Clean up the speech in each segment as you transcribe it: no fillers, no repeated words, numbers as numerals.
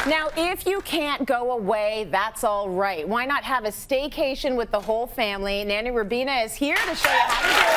Now, if you can't go away, that's all right. Why not have a staycation with the whole family? Nanny Robina is here to show you how to do it.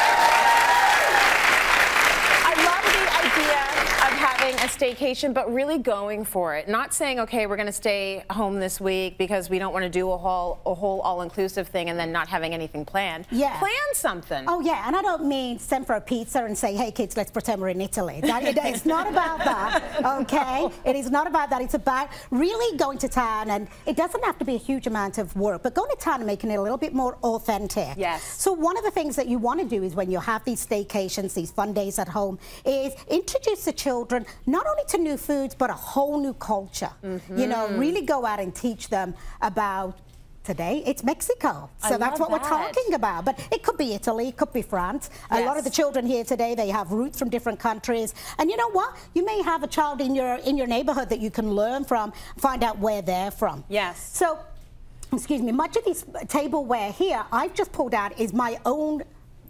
I love the idea of having a staycation, but really going for it. Not saying, okay, we're going to stay home this week because we don't want to do a whole all-inclusive thing and then not having anything planned. Yeah. Plan something. Oh, yeah, and I don't mean send for a pizza and say, hey, kids, let's pretend we're in Italy. It's not about that, okay? It is not about that. It's about really going to town, and it doesn't have to be a huge amount of work, but going to town and making it a little bit more authentic. Yes. So one of the things that you want to do is when you have these staycations, these fun days at home, is introduce the children not only to new foods, but a whole new culture. You know, really go out and teach them about today it's Mexico, so that's what we're talking about. But it could be Italy, it could be France. A lot of the children here today, they have roots from different countries, and you know what? You may have a child in your neighborhood that you can learn from, find out where they're from. Yes. So, excuse me, much of this tableware here I've just pulled out is my own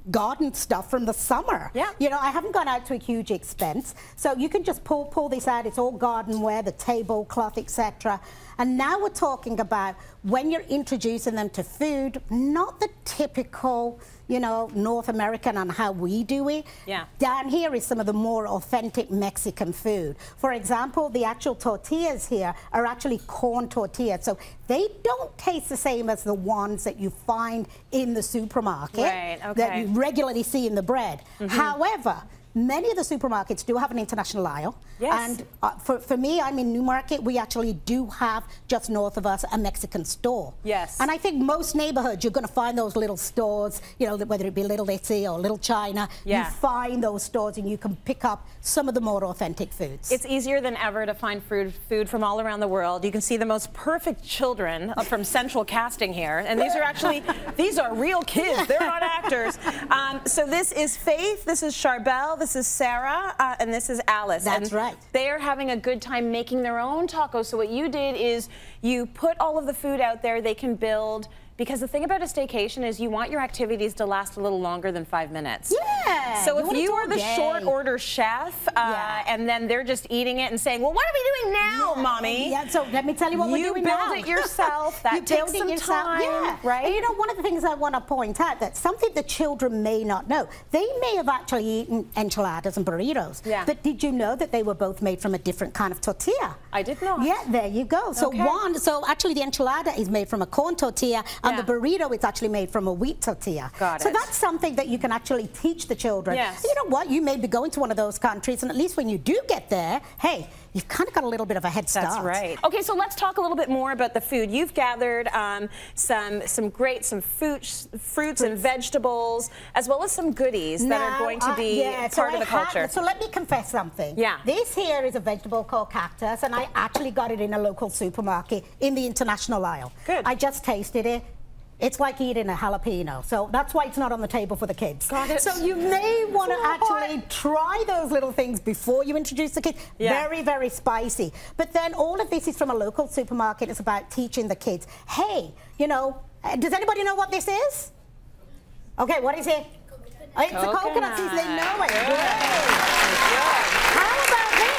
garden stuff from the summer. Yeah. You know, I haven't gone out to a huge expense, so you can just pull this out. It's all gardenware, the tablecloth, etc. And now we're talking about when you're introducing them to food, not the typical, you know, North American on how we do it. Yeah. Down here is some of the more authentic Mexican food. For example, the actual tortillas here are actually corn tortillas, so they don't taste the same as the ones that you find in the supermarket. Right, okay. That you regularly see in the bread. However, many of the supermarkets do have an international aisle. Yes. And for me, I'm in Newmarket. We actually do have, just north of us, a Mexican store. Yes. And I think most neighborhoods, you're going to find those little stores, you know, whether it be Little Italy or Little China. Yeah. You find those stores and you can pick up some of the more authentic foods. It's easier than ever to find food from all around the world. You can see the most perfect children from Central Casting here. And these are actually, these are real kids. They're not actors. So this is Faith, this is Charbel, this is Sarah, and this is Alice. That's right. They are having a good time making their own tacos. So what you did is you put all of the food out there. They can build, because the thing about a staycation is you want your activities to last a little longer than 5 minutes. Yeah. So if you are the short order chef and then they're just eating it and saying, well, what are we doing now, Mommy? Yeah, so let me tell you what we're doing now. You build it yourself. That takes some time, right? And you know, one of the things I want to point out, that something the children may not know, they may have actually eaten enchiladas and burritos. Yeah. But did you know that they were both made from a different kind of tortilla? I did not. Yeah, there you go. So so actually the enchilada is made from a corn tortilla, and the burrito is actually made from a wheat tortilla. Got it. So that's something that you can actually teach the children. Yes. You know what? You may be going to one of those countries, and at least when you do get there, hey, you've kind of got a little bit of a head start. That's right. Okay, so let's talk a little bit more about the food. You've gathered some fruits and vegetables, as well as some goodies that are going to be part of the culture. So let me confess something. Yeah. This here is a vegetable called cactus, and I actually got it in a local supermarket in the international aisle. Good. I just tasted it. It's like eating a jalapeno, so that's why it's not on the table for the kids. Got it. So you may want to actually try those little things before you introduce the kids. Yeah. Very, very spicy. But then all of this is from a local supermarket. It's about teaching the kids, hey, you know, does anybody know what this is? Okay, what is it? It's a coconut season. They know it. Good. How about this?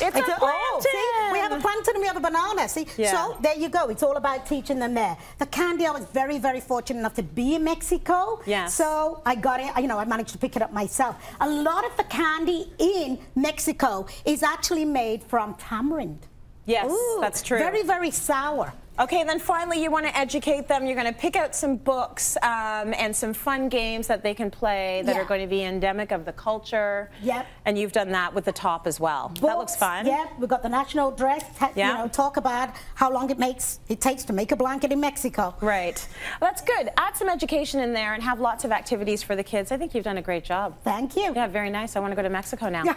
It's a plantain. See, we have a plantain and we have a banana. See, so there you go. It's all about teaching them there. The candy, I was very, very fortunate enough to be in Mexico. Yes. So I got it. You know, I managed to pick it up myself. A lot of the candy in Mexico is actually made from tamarind. Yes, that's true. Very, very sour. Okay, then finally you want to educate them. You're going to pick out some books and some fun games that they can play that are going to be endemic of the culture. Yep. And you've done that with the top as well. That looks fun. Yeah, we've got the national dress. You know, talk about how long it takes to make a blanket in Mexico. Right. Well, that's good. Add some education in there and have lots of activities for the kids. I think you've done a great job. Thank you. Yeah, very nice. I want to go to Mexico now. Yeah.